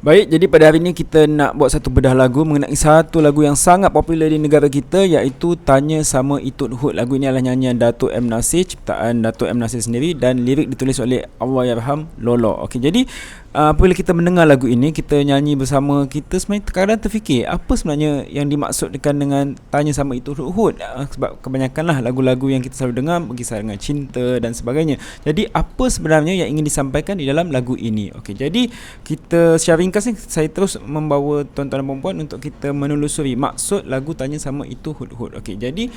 Baik, jadi pada hari ini kita nak buat satu bedah lagu mengenai satu lagu yang sangat popular di negara kita, iaitu Tanya Sama Itut Hud. Lagu ini adalah nyanyian Dato' M. Nasir, ciptaan Dato' M. Nasir sendiri, dan lirik ditulis oleh Allahyarham Lolo. Okey, jadi apabila kita mendengar lagu ini, kita nyanyi bersama, kita sebenarnya terkadang terfikir apa sebenarnya yang dimaksudkan dengan Tanya Sama Itut Hud. Sebab kebanyakanlah lagu-lagu yang kita selalu dengar berkisar dengan cinta dan sebagainya. Jadi apa sebenarnya yang ingin disampaikan di dalam lagu ini? Okey, jadi kita secara ringkas ni, saya terus membawa tuan-tuan dan puan-puan untuk kita menelusuri maksud lagu Tanya Sama Itu Hud-Hud. Okey, jadi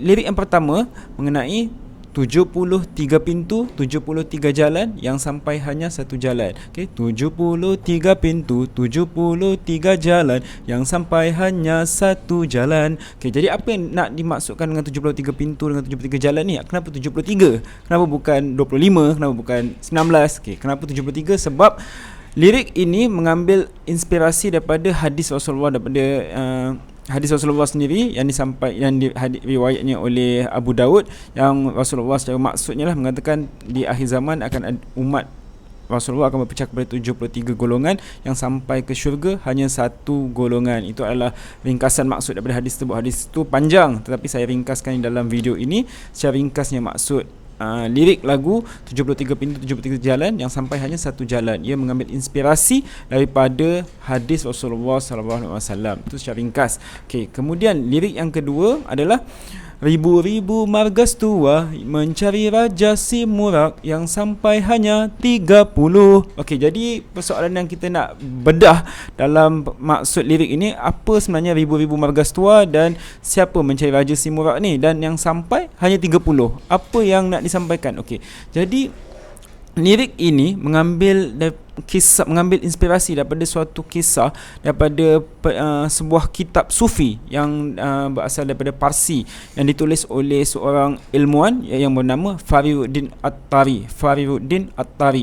lirik yang pertama mengenai 73 pintu, 73 jalan yang sampai hanya satu jalan. Okey, 73 pintu, 73 jalan yang sampai hanya satu jalan. Okey, jadi apa yang nak dimaksudkan dengan 73 pintu dengan 73 jalan ni? Kenapa 73? Kenapa bukan 25? Kenapa bukan 19? Okey, kenapa 73? Sebab lirik ini mengambil inspirasi daripada hadis Rasulullah, daripada hadis Rasulullah sendiri yang riwayatnya oleh Abu Daud, yang Rasulullah secara maksudnya lah mengatakan di akhir zaman akan umat Rasulullah akan berpecah kepada 73 golongan, yang sampai ke syurga hanya satu golongan. Itu adalah ringkasan maksud daripada hadis tersebut. Hadis itu panjang, tetapi saya ringkaskan dalam video ini. Secara ringkasnya maksud lirik lagu 73 pintu 73 jalan yang sampai hanya satu jalan, ia mengambil inspirasi daripada hadis Rasulullah SAW. Itu secara ringkas. Okey, kemudian lirik yang kedua adalah ribu-ribu margas tua mencari raja si murak yang sampai hanya 30. Okey, jadi persoalan yang kita nak bedah dalam maksud lirik ini, apa sebenarnya ribu-ribu margas tua dan siapa mencari raja si murak ni, dan yang sampai hanya 30. Apa yang nak disampaikan? Okey, jadi lirik ini mengambil kisah, mengambil inspirasi daripada suatu kisah daripada sebuah kitab sufi yang berasal daripada Parsi, yang ditulis oleh seorang ilmuwan yang bernama Fariduddin At-Tari,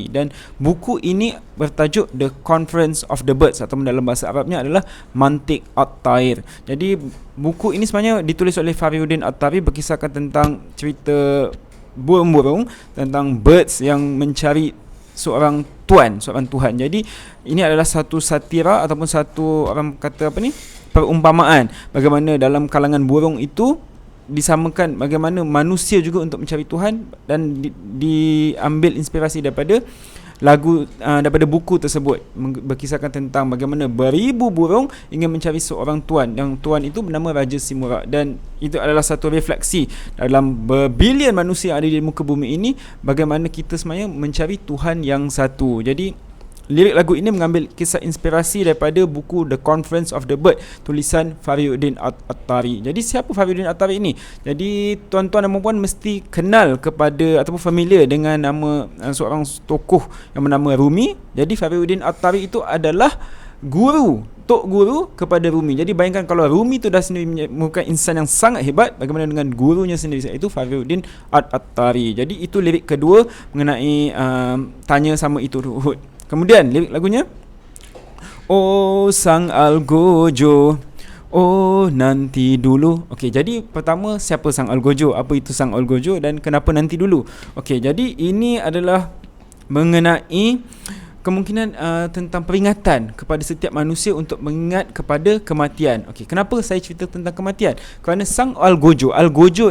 dan buku ini bertajuk The Conference of the Birds, atau dalam bahasa Arabnya adalah Mantiq At-Tair. Jadi buku ini sebenarnya ditulis oleh Fariduddin At-Tari, berkisahkan tentang cerita burung-burung, tentang birds yang mencari seorang tuan, seorang Tuhan. Jadi ini adalah satu satira ataupun satu, orang kata apa ni, perumpamaan bagaimana dalam kalangan burung itu disamakan bagaimana manusia juga untuk mencari Tuhan, dan diambil inspirasi daripada lagu, daripada buku tersebut, berkisahkan tentang bagaimana beribu burung ingin mencari seorang tuan, yang tuan itu bernama Raja Simurak. Dan itu adalah satu refleksi dalam berbilion manusia yang ada di muka bumi ini, bagaimana kita sebenarnya mencari Tuhan yang satu. Jadi lirik lagu ini mengambil kisah inspirasi daripada buku The Conference of the Bird, tulisan Fariduddin At-Tari. Jadi siapa Fariduddin At-Tari ini? Jadi tuan-tuan dan puan-puan mesti kenal kepada ataupun familiar dengan nama seorang tokoh yang bernama Rumi. Jadi Fariduddin At-Tari itu adalah guru, tok guru kepada Rumi. Jadi bayangkan kalau Rumi itu dah sendiri merupakan insan yang sangat hebat, bagaimana dengan gurunya sendiri, iaitu Fariduddin At-Tari. Jadi itu lirik kedua mengenai Tanya Sama Itu Hud. Kemudian lirik lagunya, oh sang Algojo, oh nanti dulu. Okey, jadi pertama, siapa sang Algojo, apa itu sang Algojo, dan kenapa nanti dulu. Okey, jadi ini adalah mengenai kemungkinan tentang peringatan kepada setiap manusia untuk mengingat kepada kematian. Okey, kenapa saya cerita tentang kematian? Kerana sang Algojo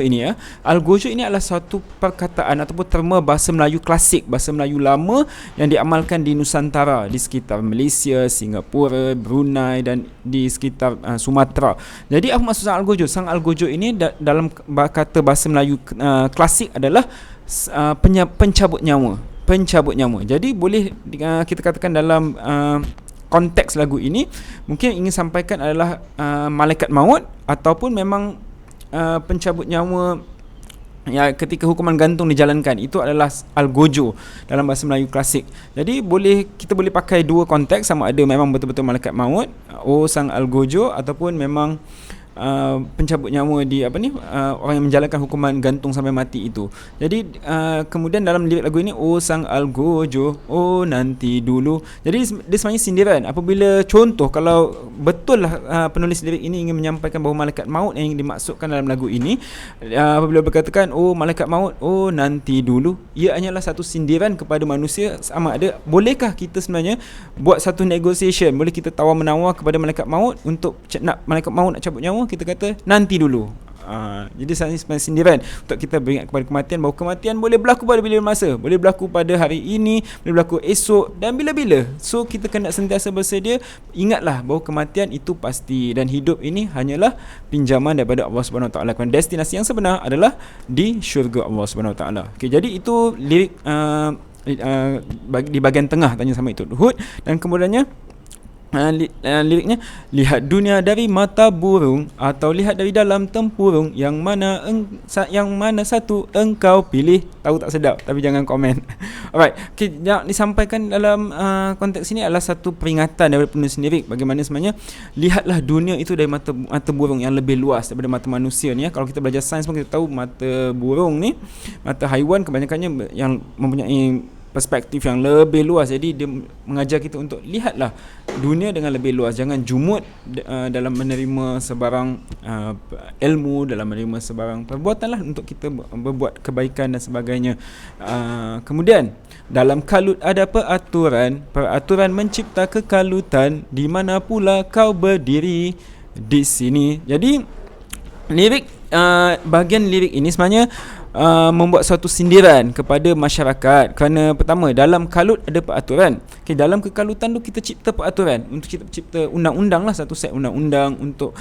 ini Algojo ini adalah satu perkataan ataupun terma bahasa Melayu klasik, bahasa Melayu lama yang diamalkan di Nusantara, di sekitar Malaysia, Singapura, Brunei dan di sekitar Sumatera. Jadi apa maksud sang Algojo? Sang Algojo ini dalam kata bahasa Melayu klasik adalah pencabut nyawa. Jadi boleh kita katakan dalam konteks lagu ini mungkin ingin sampaikan adalah malaikat maut, ataupun memang pencabut nyawa ya ketika hukuman gantung dijalankan. Itu adalah Algojo dalam bahasa Melayu klasik. Jadi kita boleh pakai dua konteks, sama ada memang betul-betul malaikat maut, oh sang Algojo, ataupun memang pencabut nyawa di orang yang menjalankan hukuman gantung sampai mati itu. Jadi kemudian dalam lirik lagu ini, oh sang algojo, oh nanti dulu. Jadi dia sebenarnya sindiran. Apabila contoh, kalau betul lah penulis lirik ini ingin menyampaikan bahawa malaikat maut yang dimaksudkan dalam lagu ini, apabila berkatakan oh malaikat maut, oh nanti dulu, ia hanyalah satu sindiran kepada manusia. Sama ada, bolehkah kita sebenarnya buat satu negotiation, boleh kita tawar-menawar kepada malaikat maut untuk malaikat maut nak cabut nyawa, kita kata nanti dulu. Jadi sebenarnya sindiran untuk kita beringat kepada kematian, bahawa kematian boleh berlaku pada bila masa, boleh berlaku pada hari ini, boleh berlaku esok dan bila-bila. So kita kena sentiasa bersedia. Ingatlah bahawa kematian itu pasti, dan hidup ini hanyalah pinjaman daripada Allah Subhanahu Wa Taala. Destinasi yang sebenar adalah di syurga Allah Subhanahu Wa Taala. Okay, jadi itu lirik di bahagian tengah tanya sama itu Hud. Dan kemudiannya liriknya, lihat dunia dari mata burung atau lihat dari dalam tempurung, yang mana satu engkau pilih. Tahu tak sedap, tapi jangan komen. Alright, okay, yang disampaikan dalam konteks ini adalah satu peringatan daripada penulis lirik bagaimana sebenarnya lihatlah dunia itu dari mata burung yang lebih luas daripada mata manusia ni. Kalau kita belajar sains pun kita tahu mata burung ni, mata haiwan kebanyakannya yang mempunyai perspektif yang lebih luas. Jadi dia mengajar kita untuk lihatlah dunia dengan lebih luas. Jangan jumut dalam menerima sebarang ilmu, dalam menerima sebarang perbuatan lah untuk kita berbuat kebaikan dan sebagainya. Kemudian dalam kalut ada peraturan mencipta kekalutan, di mana pula kau berdiri di sini. Jadi lirik bahagian lirik ini sebenarnya membuat suatu sindiran kepada masyarakat. Kerana pertama, dalam kalut ada peraturan. Okay, dalam kekalutan tu kita cipta peraturan, untuk kita cipta undang-undang lah, satu set undang-undang untuk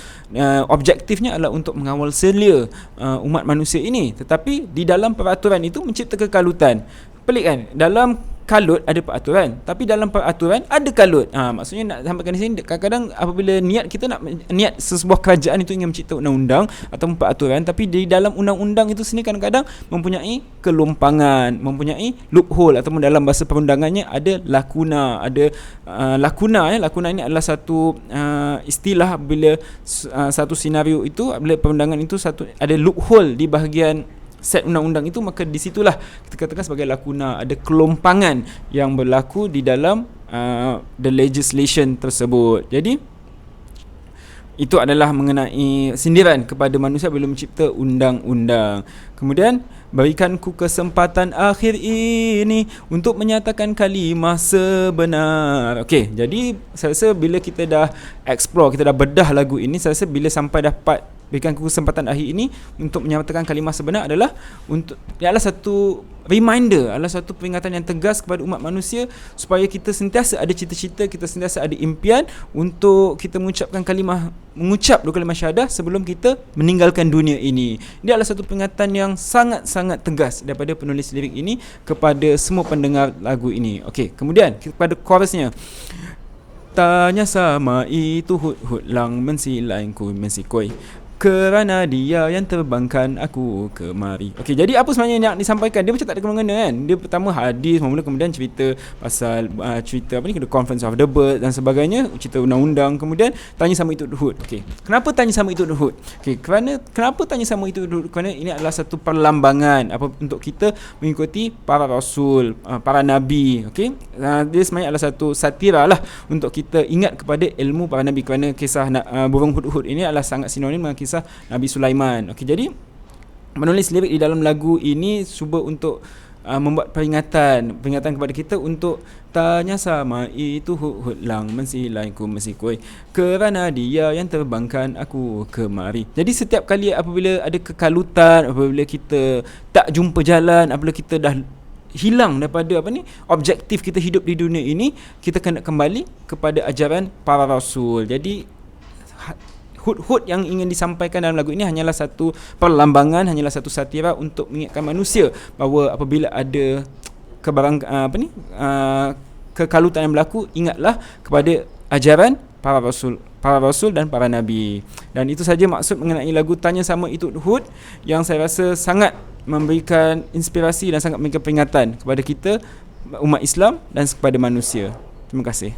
objektifnya adalah untuk mengawal selia umat manusia ini. Tetapi di dalam peraturan itu mencipta kekalutan. Pelik kan? Dalam kalut ada peraturan, tapi dalam peraturan ada kalut. Maksudnya nak sampaikan di sini, kadang-kadang apabila niat sebuah kerajaan itu ingin mencipta undang-undang atau peraturan, tapi di dalam undang-undang itu sendiri kadang-kadang mempunyai kelompangan, mempunyai loophole, ataupun dalam bahasa perundangannya ada lakuna. Ada lakuna. Lakuna ini adalah satu istilah bila satu senario itu, bila perundangan itu ada loophole di bahagian set undang-undang itu, maka di situlah kita katakan sebagai lakuna, ada kelompangan yang berlaku di dalam the legislation tersebut. Jadi itu adalah mengenai sindiran kepada manusia bila mencipta undang-undang. Kemudian, berikanku kesempatan akhir ini untuk menyatakan kalimah sebenar. Okey, jadi saya rasa bila kita dah explore, kita dah bedah lagu ini, saya rasa bila sampai dapat berikan kesempatan akhir ini untuk menyatakan kalimah sebenar adalah satu reminder, adalah satu peringatan yang tegas kepada umat manusia supaya kita sentiasa ada cita-cita, kita sentiasa ada impian untuk kita mengucap dua kalimah syahadah sebelum kita meninggalkan dunia ini. Ini adalah satu peringatan yang sangat-sangat tegas daripada penulis lirik ini kepada semua pendengar lagu ini. Okey, kemudian kepada chorusnya. Tanya sama itu hut lang mensilainku mensikoi, kerana dia yang terbangkan aku kemari. Okey, jadi apa sebenarnya yang disampaikan? Dia macam tak ada kena-mengena kan. Dia pertama hadis, kemudian cerita pasal cerita the Conference of the Bird dan sebagainya, cerita undang-undang, kemudian tanya sama itu Hud. Okey, kenapa tanya sama itu Hud? Okey, kenapa tanya sama itu Hud? Kerana ini adalah satu perlambangan untuk kita mengikuti para rasul, para nabi. Okey, dia sebenarnya adalah satu satira lah untuk kita ingat kepada ilmu para nabi, kerana kisah burung hud-hud ini adalah sangat sinonim dengan kisah Nabi Sulaiman. Okey, jadi menulis lirik di dalam lagu ini cuba untuk membuat peringatan kepada kita untuk tanya sama itu hud lang mensilaiku mensikoi, kerana dia yang terbangkan aku kemari. Jadi setiap kali apabila ada kekalutan, apabila kita tak jumpa jalan, apabila kita dah hilang daripada objektif kita hidup di dunia ini, kita kena kembali kepada ajaran para rasul. Jadi hud-hud yang ingin disampaikan dalam lagu ini hanyalah satu perlambangan, hanyalah satu satira untuk mengingatkan manusia bahawa apabila ada kekalutan yang berlaku, ingatlah kepada ajaran para rasul dan para nabi. Dan itu saja maksud mengenai lagu Tanya Sama Itu Hud, yang saya rasa sangat memberikan inspirasi dan sangat memberikan peringatan kepada kita umat Islam dan kepada manusia. Terima kasih.